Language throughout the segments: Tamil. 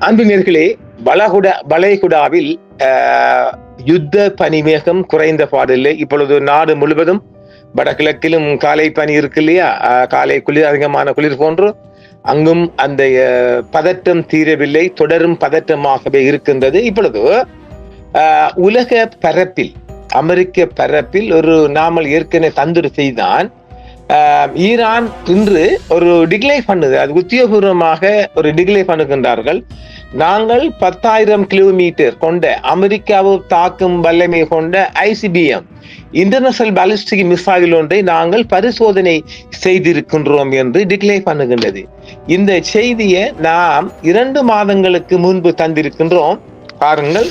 அன்புநேயர்களே, வளைகுடாவில் யுத்த பனிமேகம் குறைந்த பாடில்லை. இப்பொழுது நாடு முழுவதும் வடகிழக்கிலும் காலை பனி இருக்கு இல்லையா, காலை குளிர், அதிகமான குளிர் போன்று அங்கும் அந்த பதட்டம் தீரவில்லை, தொடரும் பதட்டமாகவே இருக்கின்றது. இப்பொழுது உலக பரப்பில், அமெரிக்க பரப்பில் ஒரு நாமல் ஏற்கனவே தந்துரு செய்தான். ஈரான் இன்று ஒரு டிக்ளேர் பண்ணுது, அது உத்தியோகபூர்வமாக ஒரு டிக்ளேர் பண்ணுகின்றார்கள். நாங்கள் 10,000 கிலோமீட்டர் கொண்ட அமெரிக்காவை தாக்கும் வல்லமை கொண்ட ICBM இன்டர்நேஷனல் பாலிஸ்டிக் மிசைல் ஒன்றை நாங்கள் பரிசோதனை செய்திருக்கின்றோம் என்று டிக்ளேர் பண்ணுகின்றது. இந்த செய்தியை நாம் 2 மாதங்களுக்கு முன்பு தந்திருக்கின்றோம். பாருங்கள்,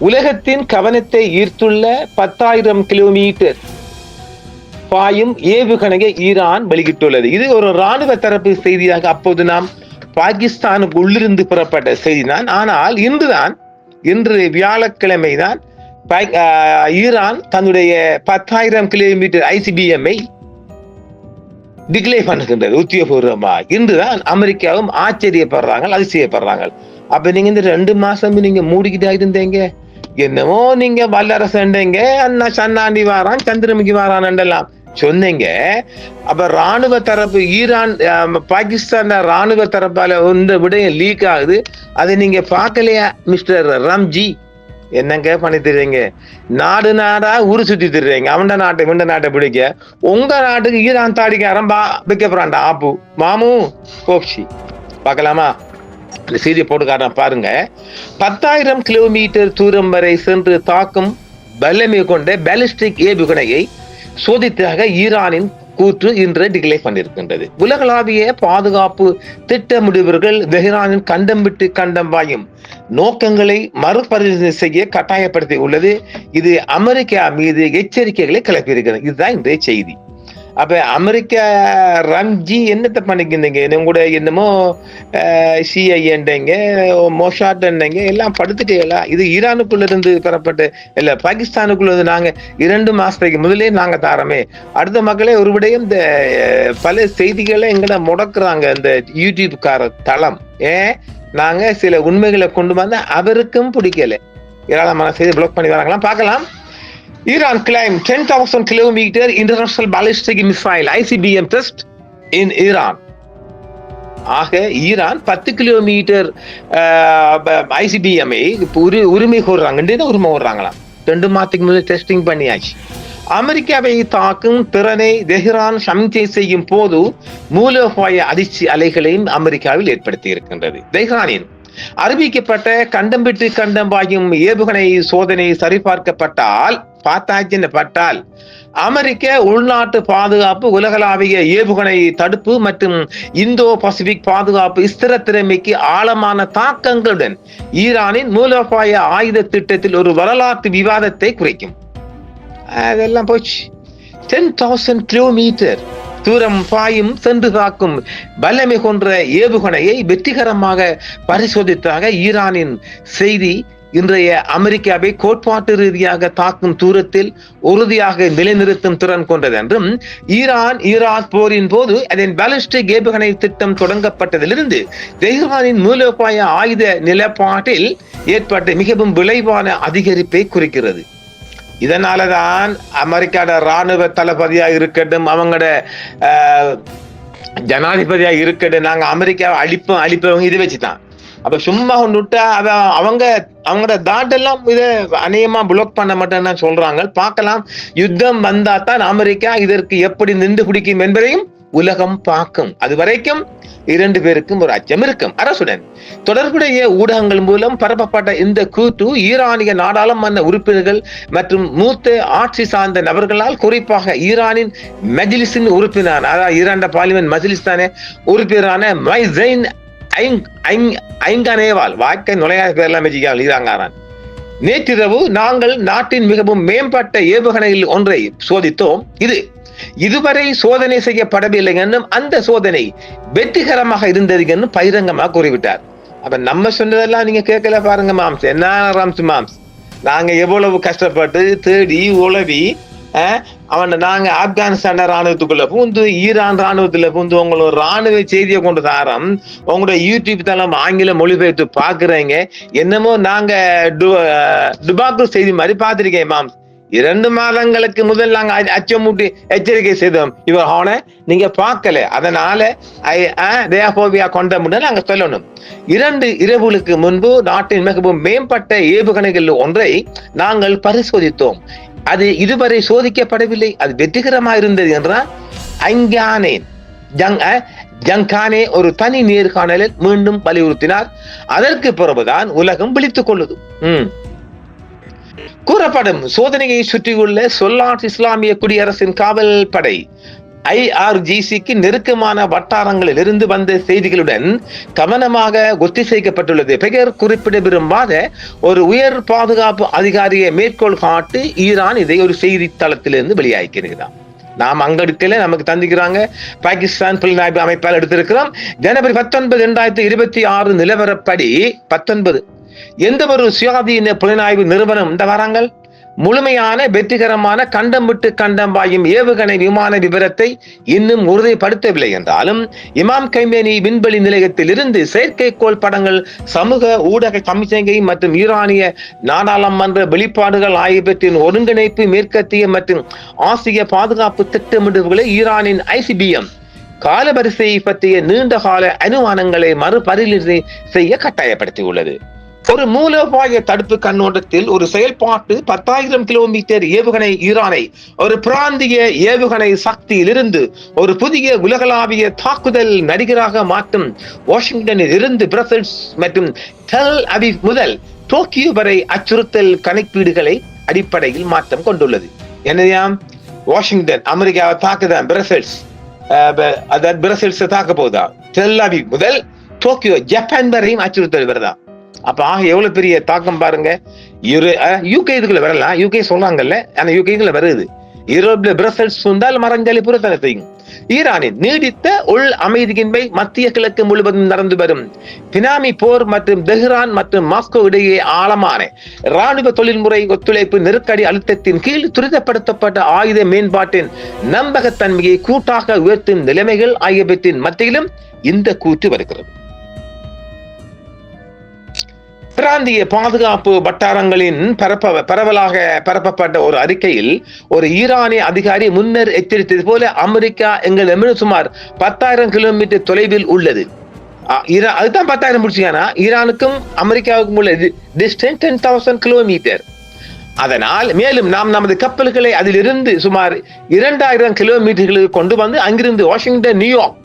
உலகத்தின் கவனத்தை ஈர்த்துள்ள 10,000 கிலோமீட்டர் பாயும் ஏவுகணையை ஈரான் வெளியிட்டுள்ளது. இது ஒரு ராணுவ தரப்பு செய்தியாக அப்போது நாம் பாகிஸ்தானுக்கு உள்ளிருந்து புறப்பட்ட செய்தி தான். ஆனால் இன்று வியாழக்கிழமை தான் ஈரான் தன்னுடைய 10,000 கிலோமீட்டர் ICBM-ஐ டிக்ளேர் பண்ணுகின்றது உத்தியோகபூர்வமாக. இன்றுதான் அமெரிக்காவும் ஆச்சரியப்படுறாங்க, அதிசயப்படுறாங்க. அப்ப நீங்க இந்த 2 மாசம் நீங்க மூடிக்கிட்டா இருந்தீங்க, என்னமோ நீங்க வல்லரசுண்டீங்க, அண்ணா சன்னாண்டி வாரான், சந்திரமுகி வாரான் என்றெல்லாம் சொன்னீங்க. அப்ப ராணுவ தரப்பு ஈரான் பாகிஸ்தான் ராணுவ தரப்பால இந்த விடயம் லீக் ஆகுது. அதை நீங்க பார்க்கலையா மிஸ்டர் ரம்ஜி? என்னங்க பண்ணி தருவீங்க? நாடா ஊரு சுத்தி தருவீங்க. அவன் நாட்டை இந்த நாட்டை பிடிக்க உங்க நாட்டுக்கு ஈரான் தாடிக்காரன் வைக்க போறான்டா ஆப்பு மாமு போக்ஷி. பார்க்கலாமா? செய்தி போட்டு காட்டுறேன் பாருங்க. 10,000 கிலோமீட்டர் தூரம் வரை சென்று தாக்கும் வல்லமை கொண்ட பாலிஸ்டிக் ஏவுகணையை சோதித்தாக ஈரானின் கூற்று இன்று டிக்ளேர் பண்ணியிருக்கின்றது. உலகளாவிய பாதுகாப்பு திட்டமிடுபவர்கள் தெஹ்ரானின் கண்டம் விட்டு கண்டம் பாயும் நோக்கங்களை மறுபரிசீலனை செய்ய கட்டாயப்படுத்தி உள்ளது. இது அமெரிக்கா மீது எச்சரிக்கைகளை கிளப்பியிருக்கிறது. இதுதான் இன்றைய செய்தி. அப்ப அமெரிக்க ரம்ஜி என்னத்தை பண்ணிக்கிந்தீங்க? கூட என்னமோ CIA மொசாட் எல்லாம் படுத்துட்டீங்களா? இது ஈரானுக்குள்ள இருந்து பெறப்பட்ட இல்ல பாகிஸ்தானுக்குள்ள நாங்க 2 மாசத்துக்கு முதலே நாங்க தாரமே. அடுத்த மக்களே ஒரு விடையும் இந்த பல செய்திகளை எங்கட முடக்குறாங்க இந்த யூடியூப் கார தளம். நாங்க சில உண்மைகளை கொண்டு வந்தா அவருக்கும் பிடிக்கல, ஏராளமான செய்தி பிளாக் பண்ணி வராங்களாம். பார்க்கலாம். Iran claimed 10,000 kilometer international ballistic missile ICBM test in Iran. ஆக ஈரான் 10 கிலோமீட்டர் ICBM-ஐ உரிமை கோர்றாங்களாம். 2 மாதத்துக்கு முதல் டெஸ்டிங் பண்ணியாச்சு. அமெரிக்காவை தாக்கும் திறனை தெஹ்ரான் சமிக்கை செய்யும் போது மூலோபாய அதிர்ச்சி அலைகளையும் அமெரிக்காவில் ஏற்படுத்தி இருக்கின்றது. தெஹ்ரானின் அறிவிக்கப்பட்ட கண்டம் விட்டு கண்டம் பாயும் ஏவுகணை சோதனை சரிபார்க்கப்பட்டால் அமெரிக்க உள்நாட்டு பாதுகாப்பு, உலகளாவிய ஏவுகணை தடுப்பு மற்றும் இந்தோ பசிபிக் பாதுகாப்பு ஸ்திரத்திறமைக்கு ஆழமான தாக்கங்களுடன் ஈரானின் மூலோபாய ஆயுத திட்டத்தில் ஒரு வரலாற்று விவாதத்தை குறைக்கும். அதெல்லாம் போச்சு. 10,000 கிலோமீட்டர் தூரம் பாயும் சென்று தாக்கும் வல்லமை கொன்ற ஏவுகணையை வெற்றிகரமாக பரிசோதித்தாக ஈரானின் செய்தி இன்றைய அமெரிக்காவை கோட்பாட்டு ரீதியாக தாக்கும் தூரத்தில் உறுதியாக நிலைநிறுத்தும் திறன் கொண்டது என்றும், ஈராக் போரின் போது அதன் பாலிஸ்டிக் ஏவுகணை திட்டம் தொடங்கப்பட்டதிலிருந்து தெஹ்ரானின் மூலோபாய ஆயுத நிலப்பாட்டில் ஏற்பட்ட மிகவும் விளைவான அதிகரிப்பை குறிக்கிறது. இதனாலதான் அமெரிக்காவோட ராணுவ தளபதியாக இருக்கட்டும், அவங்களோட ஜனாதிபதியாக இருக்கட்டும், நாங்க அமெரிக்காவை அழிப்பவங்க இதை வச்சுதான். அப்ப சும்மா விட்டா அவங்களோட தாட்டெல்லாம் இதை அநேகமா பிளாக் பண்ண மாட்டேன்னு சொல்றாங்க. பார்க்கலாம். யுத்தம் வந்தா தான் அமெரிக்கா இதற்கு எப்படி நின்று பிடிக்கும் என்பதையும் உலகம் பார்க்கும். அது வரைக்கும் 2 பேருக்கும் ஒரு அச்சம் இருக்கும். அரசுடன் தொடர்புடைய ஊடகங்கள் மூலம் பரப்பப்பட்ட இந்த கூற்று ஈரானிய நாடாளுமன்ற உறுப்பினர்கள் மற்றும் மூத்த ஆட்சி சார்ந்த நபர்களால், குறிப்பாக ஈரானின் மஜ்லிஸின் உறுப்பினர், அதாவது ஈரான் பார்லிமெண்ட் மஜ்லிஸ் தானே உறுப்பினரான மைசைன் ஐங்கனேவால், வாக்கை நுழையாத பேரெல்லாம் வச்சுக்காமல் ஈராங்காரான், நேற்றிரவு நாங்கள் நாட்டின் மிகவும் மேம்பட்ட ஏவுகணையில் ஒன்றை சோதித்தோம். இதுவரை சோதனை செய்யப்படவில்லை என்னும், அந்த சோதனை வெற்றிகரமாக இருந்தது என்னும் பகிரங்கமாக கூறிவிட்டார். அப்ப நம்ம சொன்னதெல்லாம் நீங்க கேட்கல பாருங்க மாம்ஸ். என்ன ராம்ஸ் மாம்ஸ், நாங்க எவ்வளவு கஷ்டப்பட்டு தேடி உழவி அவன் நாங்க ஆப்கானிஸ்தான் ராணுவத்துக்குள்ள பூந்து ஈரான் ராணுவத்துல பூந்து உங்களோட ராணுவ செய்தியை கொண்டு தாரம் உங்களோட யூடியூப் தளம் ஆங்கில மொழிபெயர்த்து பாக்குறீங்க. என்னமோ நாங்க டுபாக்கு செய்தி மாதிரி பார்த்திருக்கேன் மாம். 2 மாதங்களுக்கு முதல் நாங்க அச்சமூட்டி எச்சரிக்கை செய்தோம். இவர் அவனை நீங்க பார்க்கல, அதனால கொண்ட நாங்க சொல்லணும். 2 இரவுகளுக்கு முன்பு நாட்டின் மிகவும் மேம்பட்ட ஏவுகணைகள் ஒன்றை நாங்கள் பரிசோதித்தோம். அது இதுவரை சோதிக்கப்படவில்லை. அது வெற்றிகரமாக இருந்தது என்றால் ஜங்கானே ஒரு தனி நேர்காணலில் மீண்டும் வலியுறுத்தினார். அதற்கு பிறகுதான் உலகம் விழித்துக் கொள்ளுது. கூறப்படும் சோதனையை சுற்றியுள்ள சொல்லாட் இஸ்லாமிய குடியரசின் காவல் படை IRGCக்கு நெருக்கமான வட்டாரங்களில் இருந்து வந்த செய்திகளுடன் கவனமாக ஒத்திசைக்கப்பட்டுள்ளது. பெயர் குறிப்பிட விரும்பாத ஒரு உயர் பாதுகாப்பு அதிகாரியை மேற்கோள் காட்டி ஈரான் இதை ஒரு செய்தி தளத்திலிருந்து வெளியாகிக்கிறார். நாம் அங்க எடுக்கல, நமக்கு தந்திக்கிறாங்க. பாகிஸ்தான் புலனாய்வு அமைப்பால் எடுத்திருக்கிறோம். ஜனவரி 19, 2026 நிலவரப்படி 19 எந்த ஒரு சுயாதீன புலனாய்வு நிறுவனம் இந்த வராங்கள் முழுமையான வெற்றிகரமான கண்டம் விட்டு கண்டம் பாயும் ஏவுகணை விமான விவரத்தை இன்னும் உறுதிப்படுத்தவில்லை என்றாலும் இமாம் கைமேனி விண்வெளி நிலையத்தில் இருந்து செயற்கைக்கோள் படங்கள், சமூக ஊடக சமிச்சை மற்றும் ஈரானிய நாடாளுமன்ற வெளிப்பாடுகள் ஆகியவற்றின் ஒருங்கிணைப்பு மேற்கத்திய மற்றும் ஆசிய பாதுகாப்பு திட்டமிடல்களை ஈரானின் ICBM காலவரிசையை பற்றிய நீண்ட கால அனுமானங்களை மறுபரிசீலனை செய்ய கட்டாயப்படுத்தியுள்ளது. ஒரு மூலோபாய தடுப்பு கண்ணோட்டத்தில் ஒரு செயல்பாட்டு 10,000 கிலோமீட்டர் ஏவுகணை ஈரானை ஒரு பிராந்திய ஏவுகணை சக்தியிலிருந்து ஒரு புதிய உலகளாவிய தாக்குதல் நடிகராக மாற்றும் வாஷிங்டனில் இருந்து பிரசல்ஸ் மற்றும் டெல் அவிவ் முதல் டோக்கியோ வரை அச்சுறுத்தல் கணக்கீடுகளை அடிப்படையில் மாற்றம் கொண்டுள்ளது. என்னையாம் வாஷிங்டன் அமெரிக்காவை தாக்குதான், பிரசல்ஸ் தாக்க போதா, டெல் அவிவ் முதல் டோக்கியோ ஜப்பான் வரையும் அச்சுறுத்தல் வருதா. அப்ப எவ்வளவு பெரிய தாக்கம் பாருங்க. யூகே இதுக்குள்ள வரலாம், யூகே சொல்றாங்கல்ல, ஆனா யூகே இதுல வருது. யூரோப்ல பிரசல்ஸ் சொந்தால் மரஞ்சலி புறத்தனை செய்யும். ஈரானின் நீடித்த உள் அமைதியின்மை மத்திய கிழக்கு முழுவதும் நடந்து வரும் பினாமி போர் மற்றும் தெஹ்ரான் மற்றும் மாஸ்கோ இடையே ஆழமான ராணுவ தொழில்முறை ஒத்துழைப்பு நெருக்கடி அழுத்தத்தின் கீழ் துரிதப்படுத்தப்பட்ட ஆயுத மேம்பாட்டின் நம்பகத்தன்மையை கூட்டாக உயர்த்தும் நிலைமைகள் ஆகியவற்றின் மத்தியிலும் இந்த கூற்று வருகிறது. பிராந்திய பாதுகாப்பு வட்டாரங்களின் பரவலாக பரப்பப்பட்ட ஒரு அறிக்கையில் ஒரு ஈரானிய அதிகாரி முன்னர் எச்சரித்தது போல அமெரிக்கா எங்களிடமிருந்து சுமார் 10,000 கிலோமீட்டர் தொலைவில் உள்ளது. அதுதான் 10,000 முடிச்சுக்கானா, ஈரானுக்கும் அமெரிக்காவுக்கும் உள்ள டிஸ்டன்ஸ் 10,000 கிலோமீட்டர். அதனால் மேலும் நாம் நமது கப்பல்களை அதிலிருந்து சுமார் 2,000 கிலோமீட்டர்களுக்கு கொண்டு வந்து அங்கிருந்து வாஷிங்டன், நியூயார்க்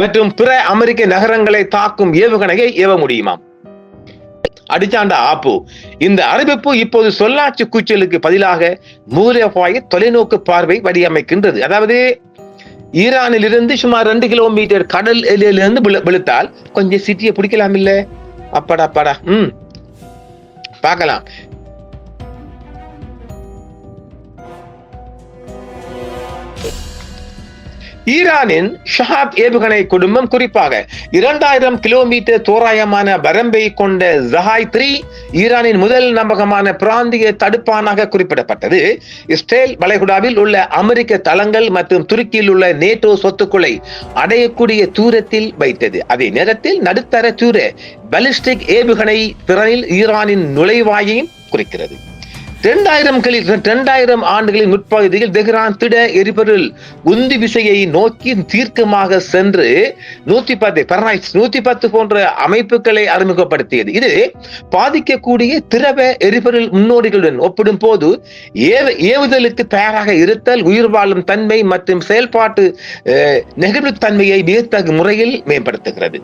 மற்றும் பிற அமெரிக்க நகரங்களை தாக்கும் ஏவுகணையை ஏவ முடியுமாம். அடிச்சாண்ட ஆப்பு. இந்த அறிவிப்பு இப்போது சொல்லாட்சி கூச்சலுக்கு பதிலாக மூலோபாய தொலைநோக்கு பார்வை வடிவமைக்கின்றது. அதாவது ஈரானில் இருந்து சுமார் 2 கிலோமீட்டர் கடல் எல்லையிலிருந்து விழுத்தால் கொஞ்சம் சிட்டியை பிடிக்கலாம் இல்ல, அப்பாடா பார்க்கலாம். ஈரானின் ஷஹாப் ஏவுகணை குடும்பம் குறிப்பாக 2,000 கிலோமீட்டர் தோராயமான வரம்பை கொண்ட ஜஹாய் 3 ஈரானின் முதல் நம்பகமான பிராந்திய தடுப்பானாக குறிப்பிடப்பட்டது. இஸ்ரேல் வளைகுடாவில் உள்ள அமெரிக்க தளங்கள் மற்றும் துருக்கியில் உள்ள நேட்டோ சொத்துக்களை அடையக்கூடிய தூரத்தில் வைத்தது. அதே நேரத்தில் நடுத்தர தூர பாலிஸ்டிக் ஏவுகணை திறனில் ஈரானின் நுழைவாயையும் குறிக்கிறது. 2000 ஆண்டுகளின் முற்பகுதியில் தெஹ்ரான் திட எரிபொருள் உந்தி விசையை நோக்கி தீர்க்கமாக சென்று 110 போன்ற அமைப்புகளை அறிமுகப்படுத்தியது. இது பாதிக்கக்கூடிய திரவ எரிபொருள் முன்னோடிகளுடன் ஒப்பிடும் போது ஏவுதலுக்கு தயாராக இருத்தல், உயிர் வாழும் தன்மை மற்றும் செயல்பாட்டு நெகிழ்வுத்தன்மையை வியத்தகு முறையில் மேம்படுத்துகிறது.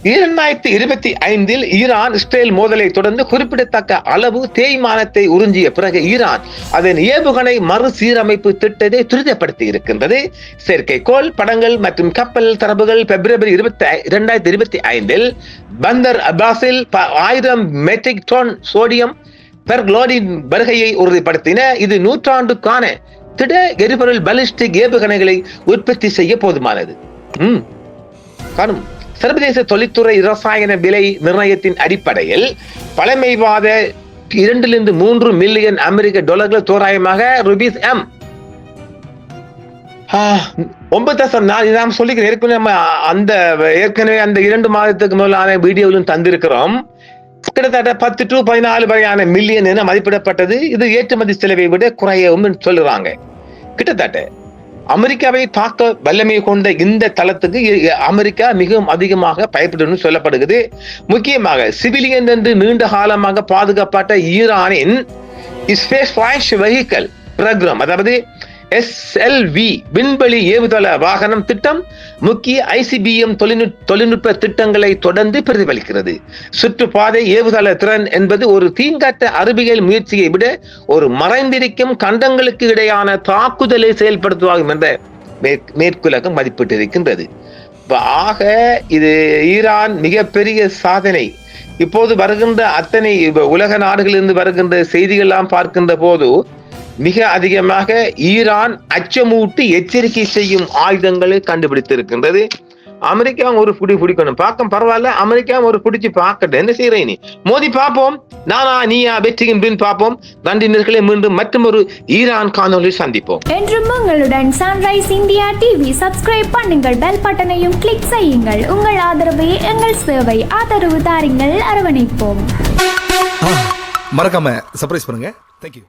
2025 ஈரான் இஸ்ரேல் மோதலை தொடர்ந்து குறிப்பிடத்தக்க அளவு தேய்மானத்தை உறிஞ்சிய பிறகு ஈரான் அதன் ஏவுகணை மறுசீரமைப்பு திட்டத்தை துரிதப்படுத்தி இருக்கின்றது. செயற்கைக்கோள் படங்கள் மற்றும் கப்பல் தரவுகள் பிப்ரவரி 2025 பந்தர் அப்பாஸில் 1000 மெட்ரிக் டன் சோடியம் பெர்க்லோடின் வருகையை உறுதிப்படுத்தின. இது நூற்றாண்டுக்கான திட எரிபொருள் பாலிஸ்டிக் ஏவுகணைகளை உற்பத்தி செய்ய போதுமானது. காணும் சர்வதேச தொழில்துறை இரசாயன விலை நிர்ணயத்தின் அடிப்படையில் பழமைவாத 2-3 மில்லியன் அமெரிக்க டாலர்கள், தோராயமாக ரூபீஸ் எம் 9.4. நாம் சொல்லிக்கிறேன் ஏற்கனவே, நம்ம ஏற்கனவே அந்த 2 மாதத்துக்கு முதலான வீடியோவிலும் தந்திருக்கிறோம். கிட்டத்தட்ட 10 to 14 வரையான மில்லியன் என மதிப்பிடப்பட்டது. இது ஏற்றுமதி செலவை விட குறையவும் சொல்லுறாங்க. கிட்டத்தட்ட அமெரிக்காவை தாக்க வல்லமை கொண்ட இந்த தளத்துக்கு அமெரிக்கா மிகவும் அதிகமாக பயப்படும் சொல்லப்படுகிறது. முக்கியமாக சிவிலியன் என்று நீண்ட காலமாக பாதுகாப்பட்ட ஈரானின் ஸ்பேஸ் லான்ச் வெஹிக்கிள் ப்ரோக்ராம், அதாவது SLV விண்வெளி ஏவுதள வாகனம் திட்டம் முக்கிய ICBM தொழில்நுட்ப திட்டங்களை தொடர்ந்து பிரதிபலிக்கிறது. சுற்றுப்பாதை ஏவுதள திறன் என்பது ஒரு தீங்கற்ற அறிவியல் முயற்சியை விட ஒரு மறைந்திருக்கும் கண்டங்களுக்கு இடையான தாக்குதலை செயல்படுத்துவாகும் என்ற மேற்குலகம் மதிப்பிட்டிருக்கின்றது. ஆக இது ஈரான் மிகப்பெரிய சாதனை. இப்போது வருகின்ற அத்தனை உலக நாடுகளிலிருந்து வருகின்ற செய்திகள்லாம் பார்க்கின்ற போது மிக அதிகமாக ஈரான் அச்சமூட்டி எச்சரிக்கை செய்யும் ஆயுதங்களை கண்டுபிடித்திருக்கின்றது. அமெரிக்கா ஒரு பிடிக்கணும் பார்க்க பரவாயில்ல, அமெரிக்கா ஒரு பிடிச்சு பார்க்கட்டும், என்ன செய்யறேன் நீ மோதி பார்ப்போம், நானா நீயா வெற்றியின் பின் பார்ப்போம். நன்றி நேயர்களே, மீண்டும் மற்றும் ஒரு ஈரான் காணொளி சந்திப்போம். என்றும் உங்களுடன் சன்ரைஸ் இந்தியா டிவி. சப்ஸ்கிரைப் பண்ணுங்கள், பெல் பட்டனையும் கிளிக் செய்யுங்கள். உங்கள் ஆதரவை எங்கள் சேவை. ஆதரவு தாருங்கள், அரவணைப்போம். மறக்காம சர்ப்ரைஸ் பண்ணுங்க. தேங்க்யூ.